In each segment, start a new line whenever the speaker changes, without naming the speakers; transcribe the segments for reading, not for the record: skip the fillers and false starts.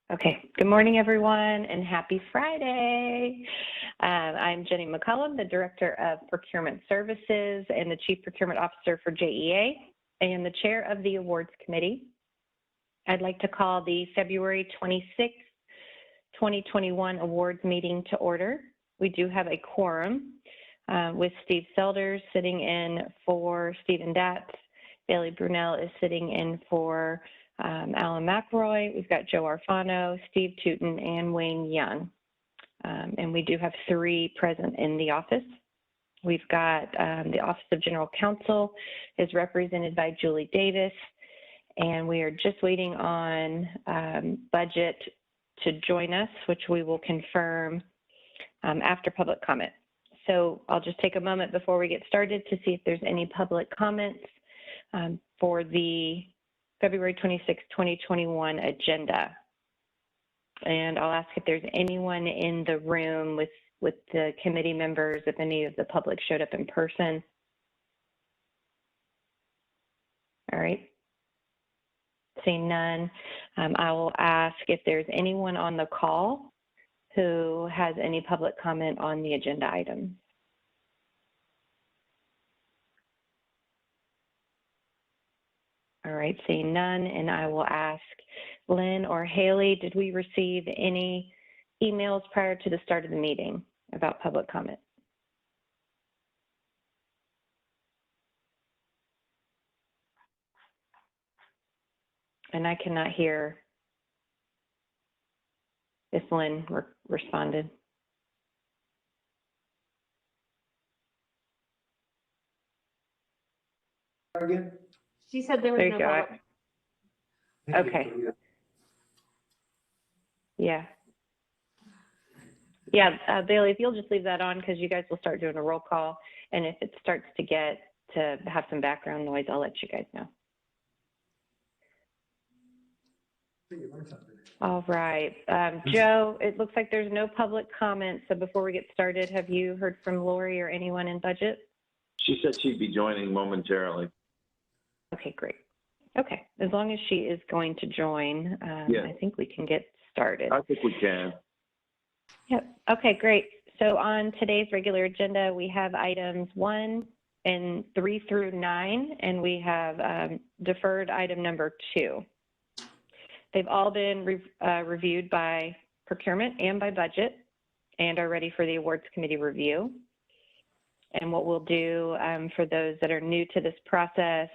Okay, good morning, everyone, and happy Friday. I'm Jenny McCollum, the Director of Procurement Services and the Chief Procurement Officer for JEA and the Chair of the Awards Committee. I'd like to call the February 26th, 2021 awards meeting to order. We do have a quorum with Steve Selders sitting in for Stephen Datz. Bailey Brunel is sitting in for Alan McElroy. We've got Joe Arfano, Steve Tootin, and Wayne Young. And we do have 3 present in the office. We've got the Office of General Counsel is represented by Julie Davis, and we are just waiting on budget to join us, which we will confirm after public comment. So I'll just take a moment before we get started to see if there's any public comments for the February 26, 2021 agenda. And I'll ask if there's anyone in the room with the committee members, if any of the public showed up in person. All right. Seeing none, I will ask if there's anyone on the call who has any public comment on the agenda item. All right, seeing none, and I will ask Lynn or Haley, did we receive any emails prior to the start of the meeting about public comment? And I cannot hear if Lynn responded.
Again?
She said there was no public.
Okay. Yeah. Yeah, Bailey, if you'll just leave that on, because you guys will start doing a roll call. And if it starts to get to have some background noise, I'll let you guys know. All right. Joe, it looks like there's no public comment. So before we get started, have you heard from Lori or anyone in budget?
She said she'd be joining momentarily.
Okay, great. Okay, as long as she is going to join,
Yeah.
I think we can get started.
I think we can.
Yep. Okay, great. So on today's regular agenda, we have items 1 and 3 through 9, and we have deferred item number 2. They've all been reviewed by procurement and by budget and are ready for the awards committee review. And what we'll do for those that are new to this process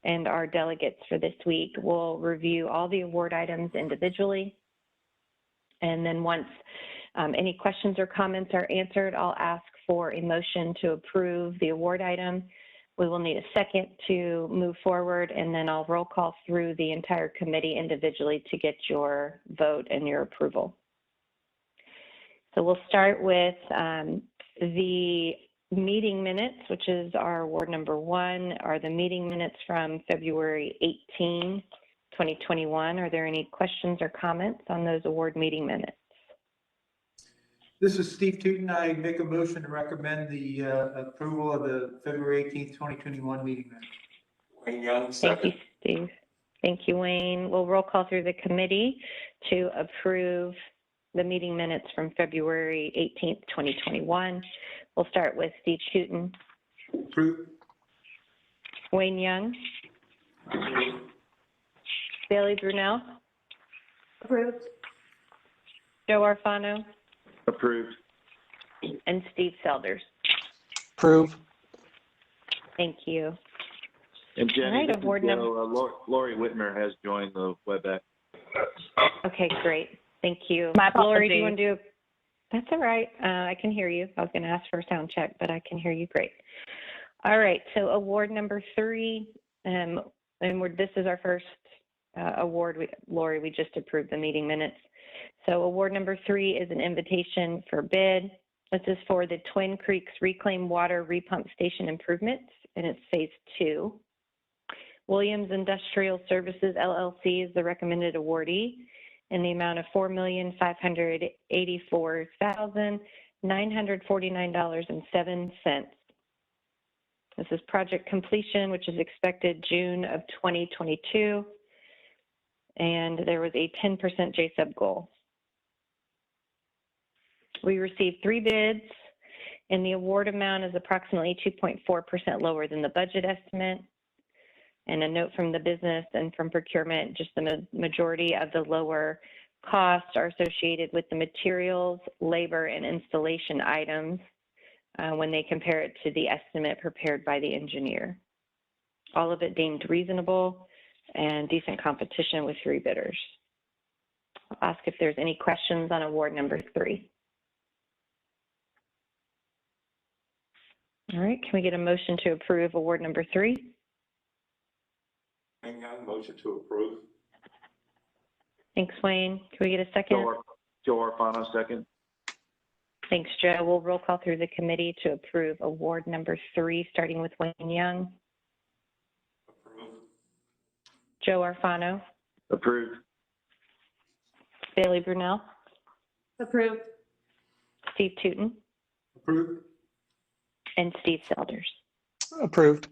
and our delegates for this week, we'll review all the award items individually. And then once any questions or comments are answered, I'll ask for a motion to approve the award item. We will need a second to move forward, and then I'll roll call through the entire committee individually to get your vote and your approval. So we'll start with the meeting minutes, which is our award number 1, are the meeting minutes from February 18, 2021. Are there any questions or comments on those award meeting minutes?
This is Steve Tootin. I make a motion to recommend the approval of the February 18th, 2021 meeting minutes.
Wayne Young,
Thank you, Steve. Thank you, Wayne. We'll roll call through the committee to approve the meeting minutes from February 18th, 2021. We'll start with Steve Tootin.
Approved.
Wayne Young. Bailey Brunel.
Approved.
Joe Arfano.
Approved.
And Steve Selders.
Approve.
Thank you.
And Jenny,
All right,
this is
award
Joe. Lori Whitmer has joined the WebEx.
Okay, great. Thank you.
My apologies.
Lori, do you want to do? That's all right. I can hear you. I was going to ask for a sound check, but I can hear you great. All right. So award number 3, and this is our first award. Lori, we just approved the meeting minutes. So award number 3 is an invitation for bid. This is for the Twin Creeks Reclaimed Water Repump Station Improvements, and it's phase 2. Williams Industrial Services, LLC is the recommended awardee in the amount of $4,584,949.07. This is project completion, which is expected June of 2022. and there was a 10% JSUB goal. We received 3 bids, and the award amount is approximately 2.4% lower than the budget estimate. And a note from the business and from procurement, just the majority of the lower costs are associated with the materials, labor, and installation items when they compare it to the estimate prepared by the engineer. All of it deemed reasonable and decent competition with 3 bidders. I'll ask if there's any questions on award number 3. All right, can we get a motion to approve award number 3?
Motion to approve.
Thanks, Wayne. Can we get a second?
Joe Arfano, second.
Thanks, Joe. We'll roll call through the committee to approve award number 3, starting with Wayne Young.
Approve.
Joe Arfano.
Approved.
Bailey Brunel.
Approved.
Steve Tootin.
Approved.
And Steve Selders.
Approved.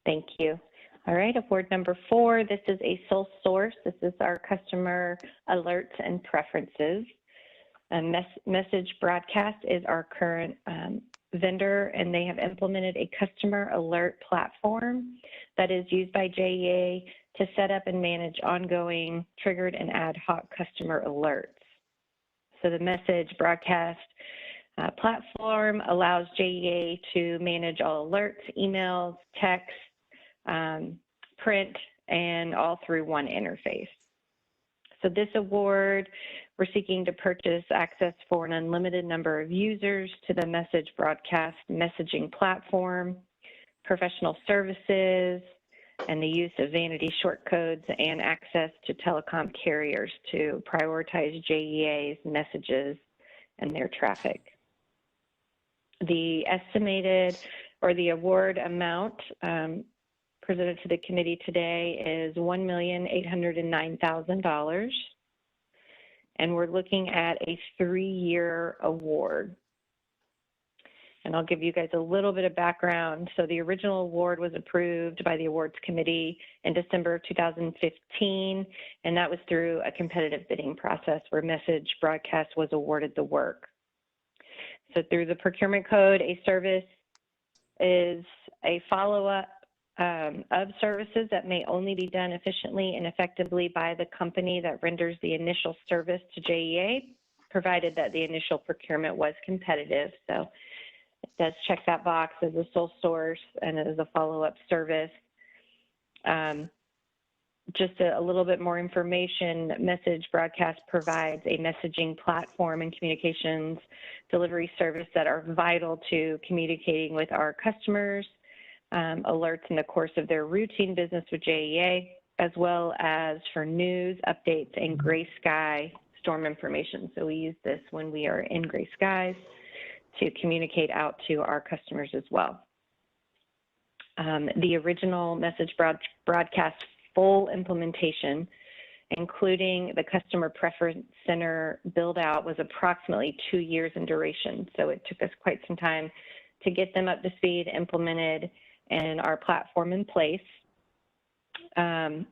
Thank you. All right, award number 4, this is a sole source. This is our customer alerts and preferences. Message Broadcast is our current vendor, and they have implemented a customer alert platform that is used by JEA to set up and manage ongoing triggered and ad hoc customer alerts. So the Message Broadcast platform allows JEA to manage all alerts, emails, texts, print, and all through one interface. So this award, we're seeking to purchase access for an unlimited number of users to the Message Broadcast messaging platform, professional services, and the use of vanity shortcodes and access to telecom carriers to prioritize JEA's messages and their traffic. The estimated or the award amount presented to the committee today is $1,809,000, and we're looking at a 3-year award. And I'll give you guys a little bit of background. So the original award was approved by the awards committee in December of 2015, and that was through a competitive bidding process where Message Broadcast was awarded the work. So through the procurement code, a service is a follow-up of services that may only be done efficiently and effectively by the company that renders the initial service to JEA, provided that the initial procurement was competitive. So it does check that box as a sole source and as a follow-up service. Just a little bit more information, Message Broadcast provides a messaging platform and communications delivery service that are vital to communicating with our customers, alerts in the course of their routine business with JEA, as well as for news, updates, and gray sky storm information. So we use this when we are in gray skies to communicate out to our customers as well. The original Message Broadcast full implementation, including the customer preference center build out, was approximately 2 years in duration. So it took us quite some time to get them up to speed, implemented, and our platform in place. And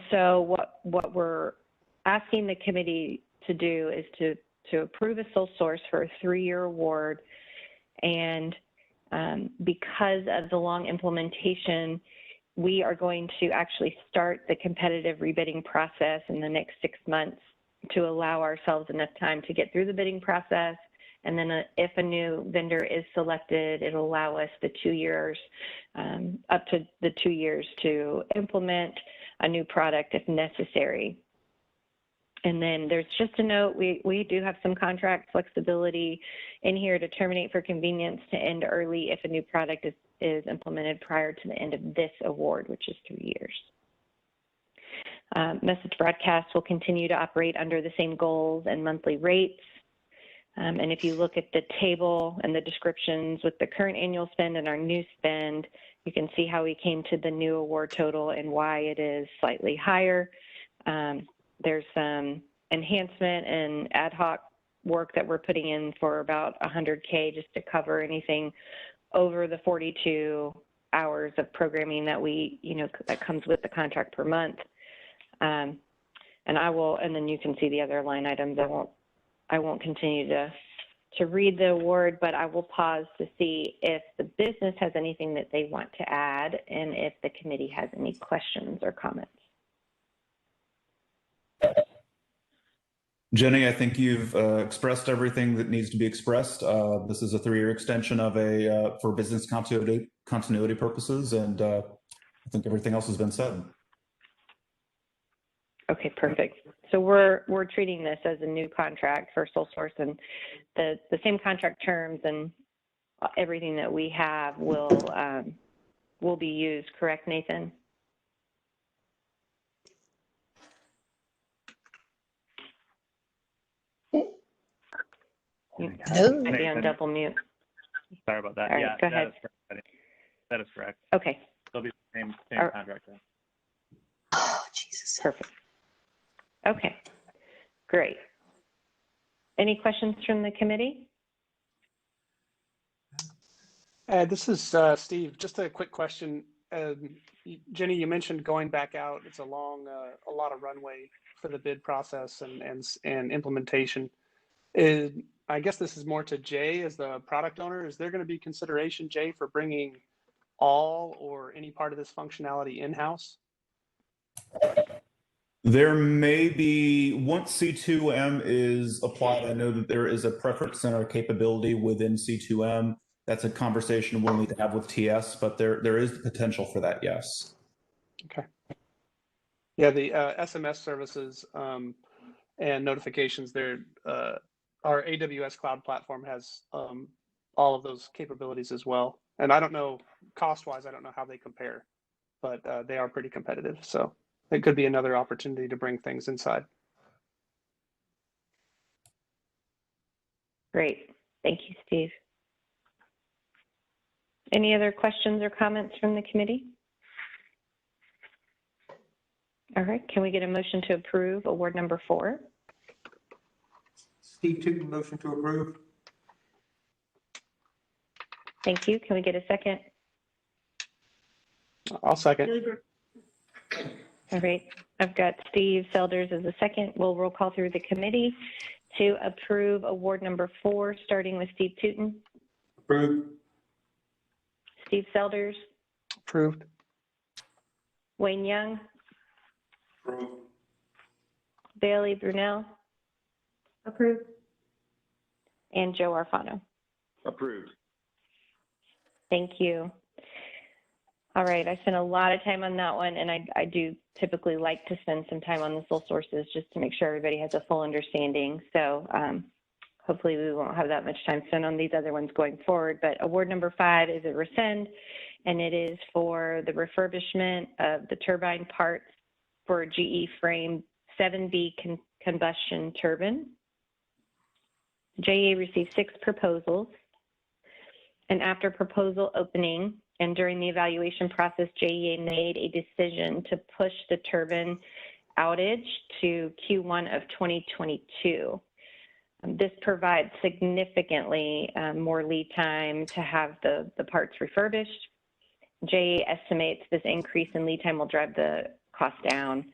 so what we're asking the committee to do is to approve a sole source for a 3-year award. And because of the long implementation, we are going to actually start the competitive rebidding process in the next 6 months to allow ourselves enough time to get through the bidding process. And then if a new vendor is selected, it'll allow us the 2 years, up to the 2 years to implement a new product if necessary. And then there's just a note, we do have some contract flexibility in here to terminate for convenience to end early if a new product is implemented prior to the end of this award, which is 3 years. Message Broadcast will continue to operate under the same goals and monthly rates. And if you look at the table and the descriptions with the current annual spend and our new spend, you can see how we came to the new award total and why it is slightly higher. There's some enhancement and ad hoc work that we're putting in for about $100K just to cover anything over the 42 hours of programming that that comes with the contract per month. And I will, and then you can see the other line items. I won't continue to read the award, but I will pause to see if the business has anything that they want to add and if the committee has any questions or comments.
Jenny, I think you've expressed everything that needs to be expressed. This is a 3-year extension of for business continuity purposes, and I think everything else has been said.
Okay, perfect. So we're treating this as a new contract for sole source, and the same contract terms and everything that we have will be used. Correct, Nathan? You might be on double mute.
Sorry about that.
All right,
yeah,
go ahead.
That is correct.
Okay.
It'll be the same contract.
Oh, Jesus.
Perfect. Okay, great. Any questions from the committee?
This is Steve. Just a quick question. Jenny, you mentioned going back out. It's a lot of runway for the bid process and implementation. I guess this is more to Jay as the product owner. Is there going to be consideration, Jay, for bringing all or any part of this functionality in-house?
There may be, once C2M is applied, I know that there is a preference center capability within C2M. That's a conversation we'll need to have with TS, but there is the potential for that, yes.
Okay. Yeah, the SMS services and notifications there, our AWS cloud platform has all of those capabilities as well. And I don't know, cost-wise, I don't know how they compare, but they are pretty competitive. So it could be another opportunity to bring things inside.
Great. Thank you, Steve. Any other questions or comments from the committee? All right, can we get a motion to approve award number 4?
Steve Tootin, motion to approve.
Thank you. Can we get a second?
I'll second.
All right, I've got Steve Selders as a second. We'll roll call through the committee to approve award number 4, starting with Steve Tootin.
Approved.
Steve Selders.
Approved.
Wayne Young.
Approved.
Bailey Brunel.
Approved.
And Joe Arfano.
Approved.
Thank you. All right, I spent a lot of time on that one, and I do typically like to spend some time on the sole sources just to make sure everybody has a full understanding. So hopefully we won't have that much time spent on these other ones going forward. But award number 5 is a rescind, and it is for the refurbishment of the turbine parts for GE frame 7B combustion turbine. JEA received 6 proposals, and after proposal opening and during the evaluation process, JEA made a decision to push the turbine outage to Q1 of 2022. This provides significantly more lead time to have the parts refurbished. JEA estimates this increase in lead time will drive the cost down.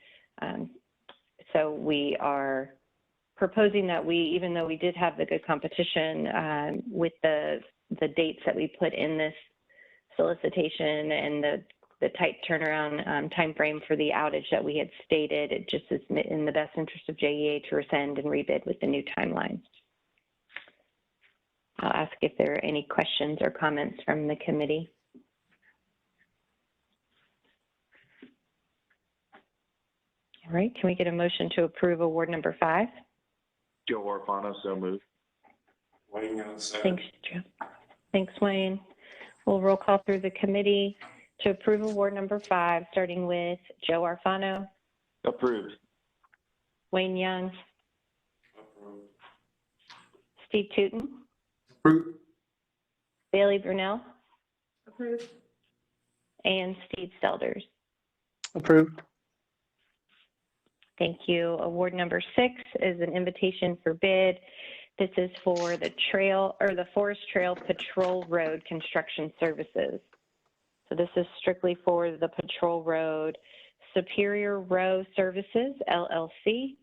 So we are proposing that even though we did have the good competition with the dates that we put in this solicitation and the tight turnaround time frame for the outage that we had stated, it just is in the best interest of JEA to rescind and rebid with the new timeline. I'll ask if there are any questions or comments from the committee. All right, can we get a motion to approve award number 5?
Joe Arfano, so moved.
Wayne Young, second.
Thanks, Joe. Thanks, Wayne. We'll roll call through the committee to approve award number 5, starting with Joe Arfano.
Approved.
Wayne Young.
Approved.
Steve Tootin.
Approved.
Bailey Brunel.
Approved.
And Steve Selders.
Approved.
Thank you. Award number 6 is an invitation for bid. This is for the Forest Trail Patrol Road construction services. So this is strictly for the patrol road Superior Row Services, LLC,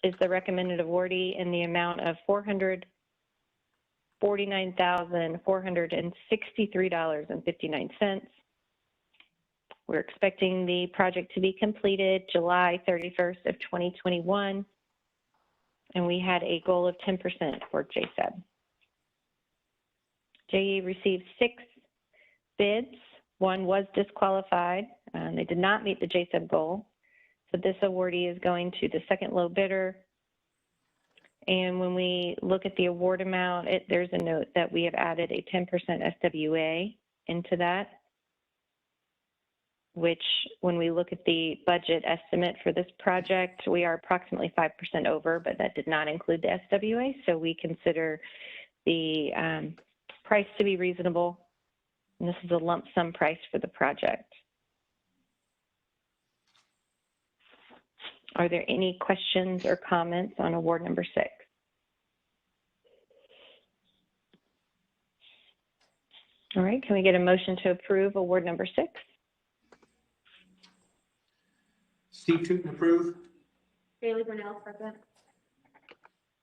is the recommended awardee in the amount of $449,463.59. We're expecting the project to be completed July 31st of 2021, and we had a goal of 10% for JSEB. JEA received 6 bids. 1 was disqualified. They did not meet the JSEB goal. So this awardee is going to the second low bidder. And when we look at the award amount, there's a note that we have added a 10% SWA into that, which when we look at the budget estimate for this project, we are approximately 5% over, but that did not include the SWA. So we consider the price to be reasonable. And this is a lump sum price for the project. Are there any questions or comments on award number 6? All right, can we get a motion to approve award number 6?
Steve Tootin, approve.
Bailey Brunel, second.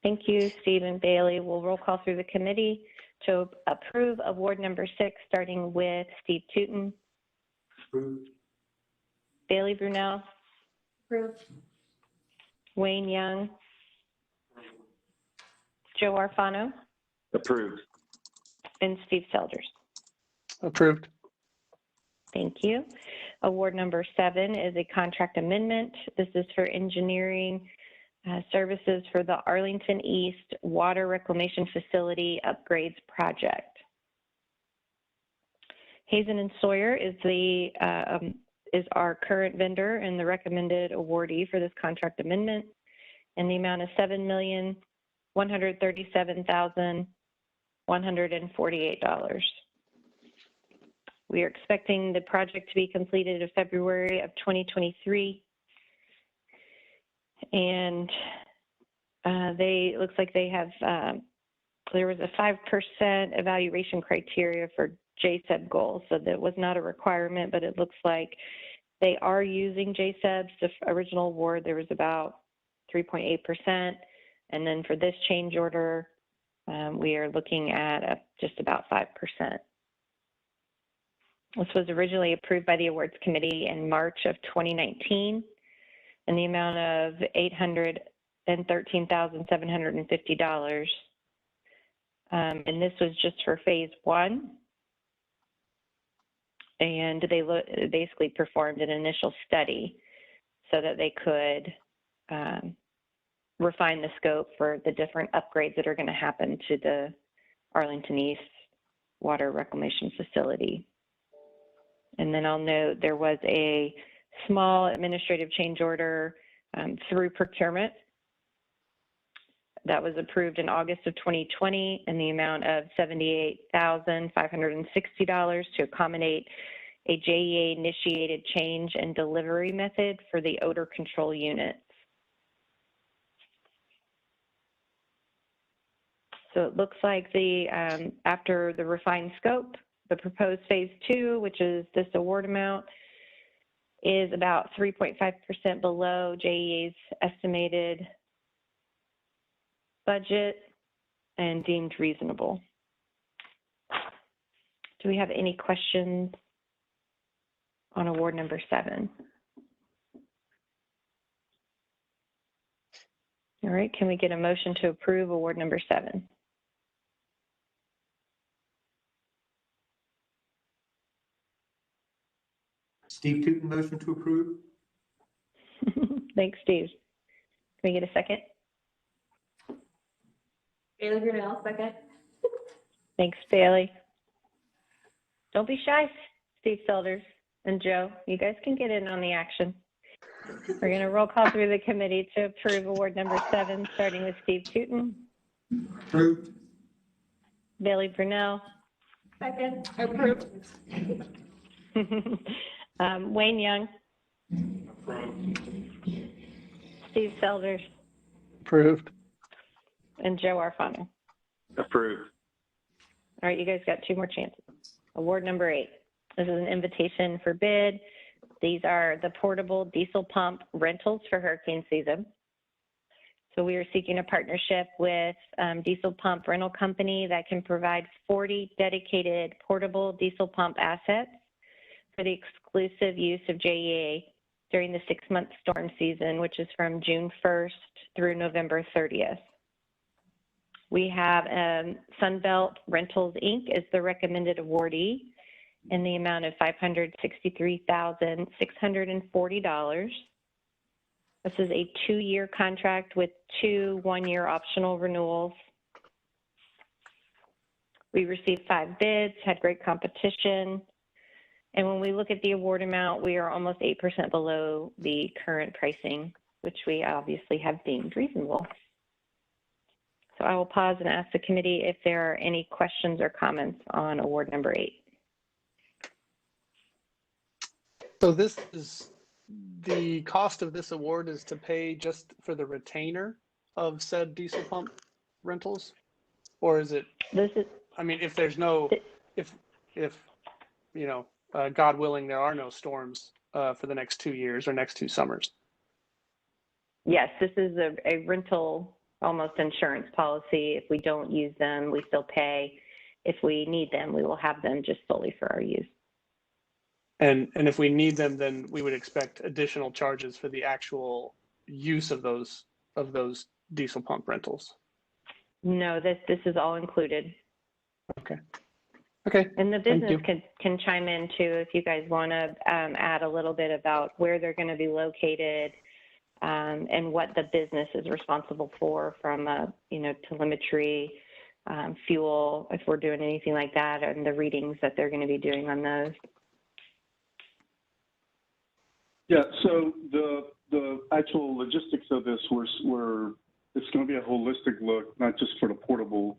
Thank you, Steve and Bailey. We'll roll call through the committee to approve award number 6, starting with Steve Tootin,
Approve.
Bailey Brunel,
Approved.
Wayne Young, Joe Arfano,
Approved.
and Steve Selders.
Approved.
Thank you. Award number 7 is a contract amendment. This is for engineering services for the Arlington East Water Reclamation Facility Upgrades Project. Hazen and Sawyer is our current vendor and the recommended awardee for this contract amendment, and the amount is $7,137,148. We are expecting the project to be completed in February of 2023. And looks like they have, there was a 5% evaluation criteria for JSEB goals. So that was not a requirement, but it looks like they are using JSEBs. The original award, there was about 3.8%. And then for this change order, we are looking at just about 5%. This was originally approved by the Awards Committee in March of 2019 in the amount of $813,750. And this was just for phase 1. And they basically performed an initial study so that they could refine the scope for the different upgrades that are going to happen to the Arlington East Water Reclamation Facility. And then I'll note there was a small administrative change order through procurement that was approved in August of 2020 in the amount of $78,560 to accommodate a JEA initiated change and delivery method for the odor control units. So it looks like after the refined scope, the proposed phase 2, which is this award amount, is about 3.5% below JEA's estimated budget and deemed reasonable. Do we have any questions on award number 7? All right, can we get a motion to approve award number 7?
Steve Tootin, motion to approve.
Thanks, Steve. Can we get a second?
Bailey Brunel, second.
Thanks, Bailey. Don't be shy, Steve Selders and Joe. You guys can get in on the action. We're going to roll call through the committee to approve award number 7, starting with Steve Tootin.
Approved.
Bailey Brunel.
Second. Approved.
Wayne Young.
Approved.
Steve Selders.
Approved.
And Joe Arfano.
Approved.
All right, you guys got 2 more chances. Award number 8. This is an invitation for bid These are the portable diesel pump rentals for hurricane season. So we are seeking a partnership with diesel pump rental company that can provide 40 dedicated portable diesel pump assets for the exclusive use of JEA during the 6-month storm season, which is from June 1st through November 30th. We have Sunbelt Rentals, Inc. is the recommended awardee in the amount of $563,640. This is a 2-year contract with 2 one-year optional renewals. We received 5 bids, had great competition. And when we look at the award amount, we are almost 8% below the current pricing, which we obviously have deemed reasonable. So I will pause and ask the committee if there are any questions or comments on award number 8.
So this is, the cost of this award is to pay just for the retainer of said diesel pump rentals? Or is it,
This is,
I mean, if there's no, if you know, God willing, there are no storms for the next 2 years or next 2 summers.
yes, this is a rental, almost insurance policy. If we don't use them, we still pay. If we need them, we will have them just solely for our use.
And if we need them, then we would expect additional charges for the actual use of those diesel pump rentals.
No, this is all included.
Okay. Okay.
And the
Thank
business
you.
can chime in too if you guys want to add a little bit about where they're going to be located and what the business is responsible for from telemetry, fuel, if we're doing anything like that, and the readings that they're going to be doing on those.
Yeah, so the actual logistics of this it's going to be a holistic look, not just for the portable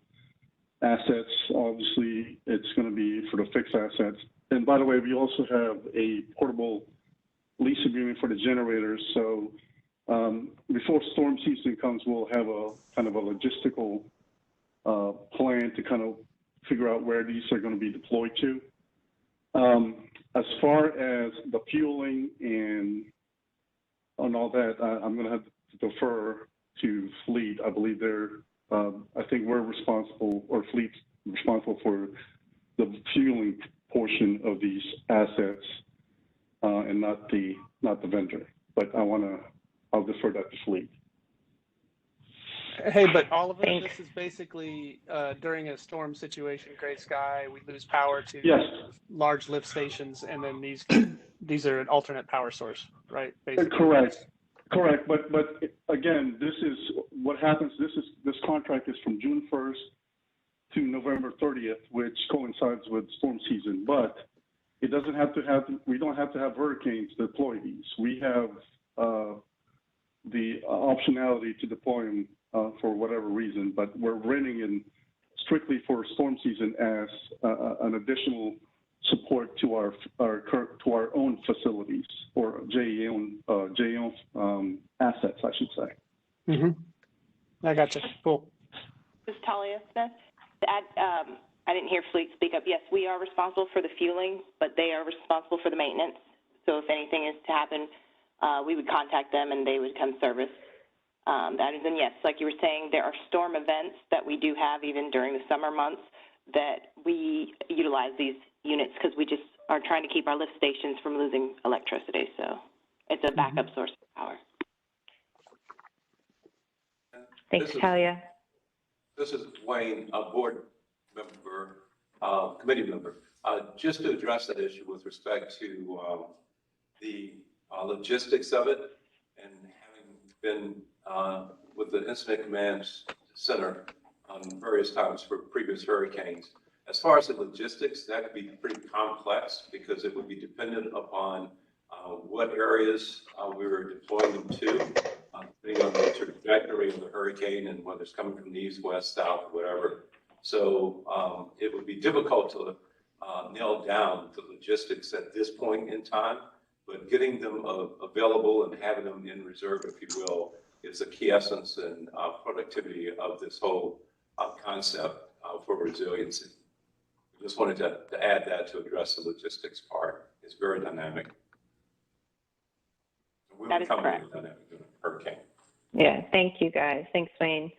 assets. Obviously, it's going to be for the fixed assets. And by the way, we also have a portable lease agreement for the generators. So before storm season comes, we'll have a kind of a logistical plan to kind of figure out where these are going to be deployed to. As far as the fueling and all that, I'm going to have to defer to Fleet. I believe I think we're responsible, or Fleet's responsible for the fueling portion of these assets, and not the vendor. But I'll defer that to Fleet.
Hey, but all of it, this is basically during a storm situation, gray sky, we lose power to large lift stations, and then these are an alternate power source, right? Basically.
Correct. But again, this is what happens. This contract is from June 1st to November 30th, which coincides with storm season. But it doesn't have to have. We don't have to have hurricanes to deploy these. We have the optionality to deploy them for whatever reason. But we're renting in strictly for storm season as an additional support to our own facilities, or JEA assets, I should say.
Mm-hmm. I gotcha. Cool.
This is Talia Smith. To add, I didn't hear Fleet speak up. Yes, we are responsible for the fueling, but they are responsible for the maintenance. So if anything is to happen, we would contact them and they would come service. That is, and yes, like you were saying, there are storm events that we do have even during the summer months that we utilize these units because we just are trying to keep our lift stations from losing electricity. So it's a backup source of power.
Thanks, Talia.
This is Wayne, a board member, committee member. Just to address that issue with respect to the logistics of it, and having been with the Incident Command Center on various times for previous hurricanes. As far as the logistics, that could be pretty complex because it would be dependent upon what areas we were deploying them to, depending on the trajectory of the hurricane and whether it's coming from the east, west, south, whatever. So it would be difficult to nail down the logistics at this point in time, but getting them available and having them in reserve, if you will, is a key essence and productivity of this whole concept for resiliency. Just wanted to add that to address the logistics part. It's very dynamic. We
That
would
is
come
correct.
with a hurricane.
Yeah, thank you guys. Thanks, Wayne.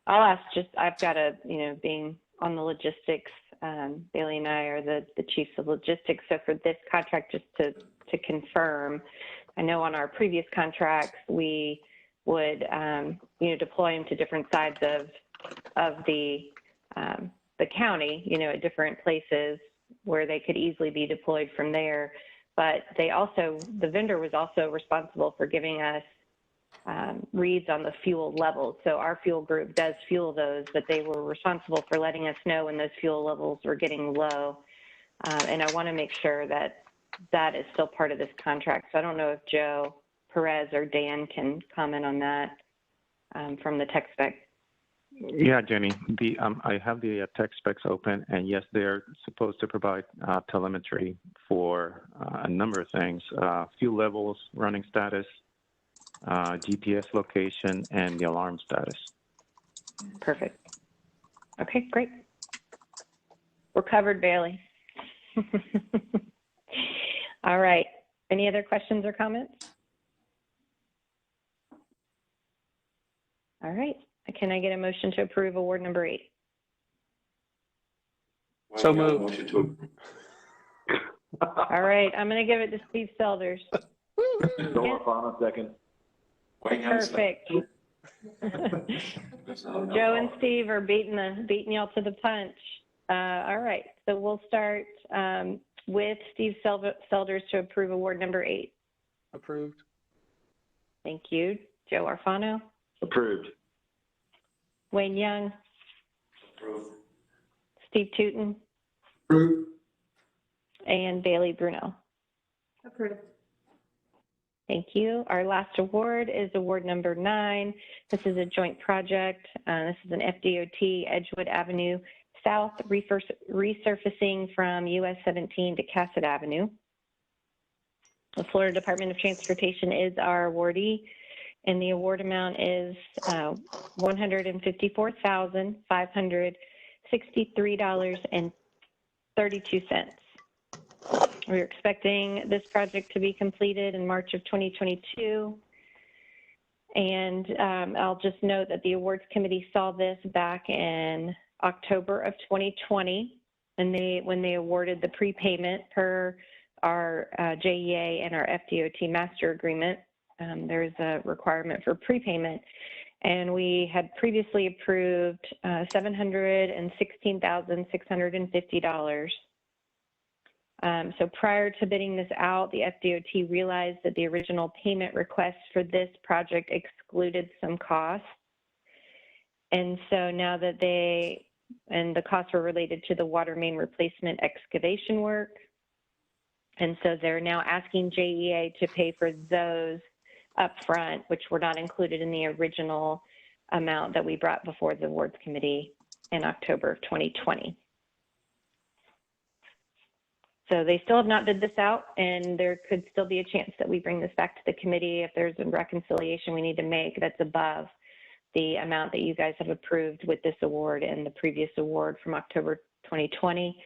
I'll ask I've got to, being on the logistics, Bailey and I are the chiefs of logistics. So for this contract, just to confirm, I know on our previous contracts, we would, deploy them to different sides of the county, at different places where they could easily be deployed from there. But the vendor was also responsible for giving us reads on the fuel levels. So our fuel group does fuel those, but they were responsible for letting us know when those fuel levels were getting low. And I want to make sure that is still part of this contract. So I don't know if Joe Perez or Dan can comment on that from the tech spec.
Yeah, Jenny, I have the tech specs open, and yes, they're supposed to provide telemetry for a number of things, fuel levels, running status, GPS location, and the alarm status.
Perfect. Okay, great. We're covered, Bailey. All right. Any other questions or comments? All right. Can I get a motion to approve award number 8?
So
Wayne,
moved.
motion to.
All right. I'm going to give it to Steve Selders.
Joe Alfano, second.
Wayne has a second.
Perfect. Joe and Steve are beating y'all to the punch. All right. So we'll start with Steve Selders to approve award number 8.
Approved.
Thank you. Joe Arfano.
Approved.
Wayne Young.
Approved.
Steve Tootin.
Approved.
And Bailey Brunel.
Approved.
Thank you. Our last award is award number 9. This is a joint project. This is an FDOT Edgewood Avenue South resurfacing from US 17 to Cassett Avenue. The Florida Department of Transportation is our awardee, and the award amount is $154,563.32. We're expecting this project to be completed in March of 2022. And I'll just note that the awards committee saw this back in October of 2020, and when they awarded the prepayment per our JEA and our FDOT master agreement. There's a requirement for prepayment, and we had previously approved $716,650. So prior to bidding this out, the FDOT realized that the original payment request for this project excluded some costs. And so now that the costs were related to the water main replacement excavation work. And so they're now asking JEA to pay for those upfront, which were not included in the original amount that we brought before the awards committee in October of 2020. So they still have not bid this out, and there could still be a chance that we bring this back to the committee if there's a reconciliation we need to make that's above the amount that you guys have approved with this award and the previous award from October 2020.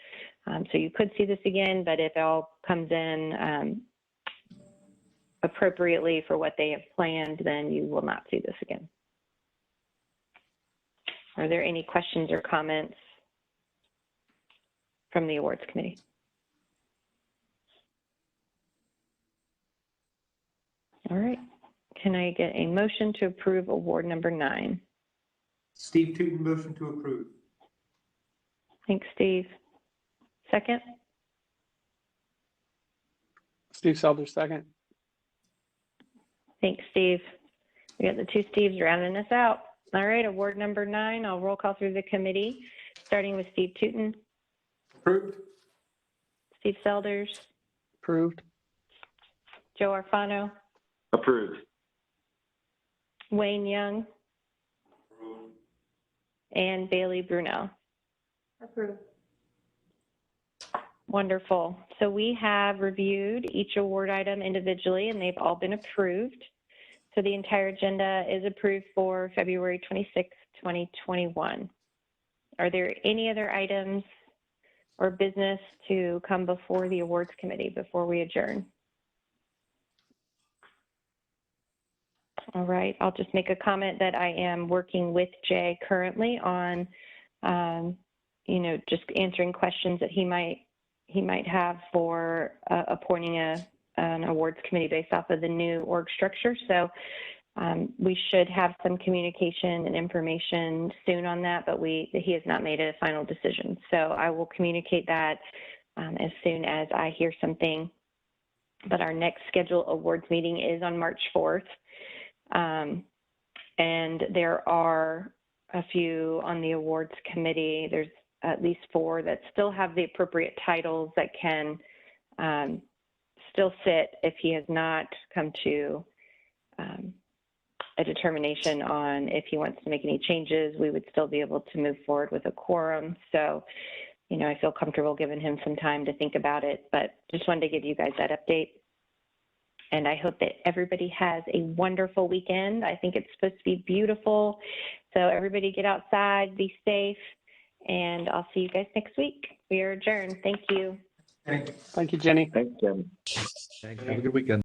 So you could see this again, but if it all comes in appropriately for what they have planned, then you will not see this again. Are there any questions or comments from the awards committee? All right. Can I get a motion to approve award number 9?
Steve Tootin, motion to approve.
Thanks, Steve. Second?
Steve Selders, second.
Thanks, Steve. We got the 2 Steves rounding us out. All right, award number 9. I'll roll call through the committee, starting with Steve Tootin.
Approved.
Steve Selders.
Approved.
Joe Arfano.
Approved.
Wayne Young.
Approved.
And Bailey Brunel.
Approved.
Wonderful. So we have reviewed each award item individually, and they've all been approved. So the entire agenda is approved for February 26, 2021. Are there any other items or business to come before the awards committee before we adjourn? All right, I'll just make a comment that I am working with Jay currently on, just answering questions that he might have for appointing an awards committee based off of the new org structure. So we should have some communication and information soon on that, but he has not made a final decision. So I will communicate that as soon as I hear something. But our next scheduled awards meeting is on March 4th. And there are a few on the awards committee. There's at least 4 that still have the appropriate titles that can still sit if he has not come to a determination on if he wants to make any changes. We would still be able to move forward with a quorum. So, I feel comfortable giving him some time to think about it, but just wanted to give you guys that update. And I hope that everybody has a wonderful weekend. I think it's supposed to be beautiful. So everybody get outside, be safe, and I'll see you guys next week. We are adjourned. Thank you.
Thank you, Jenny.
Thanks, Jen.
Thanks. Have a good weekend.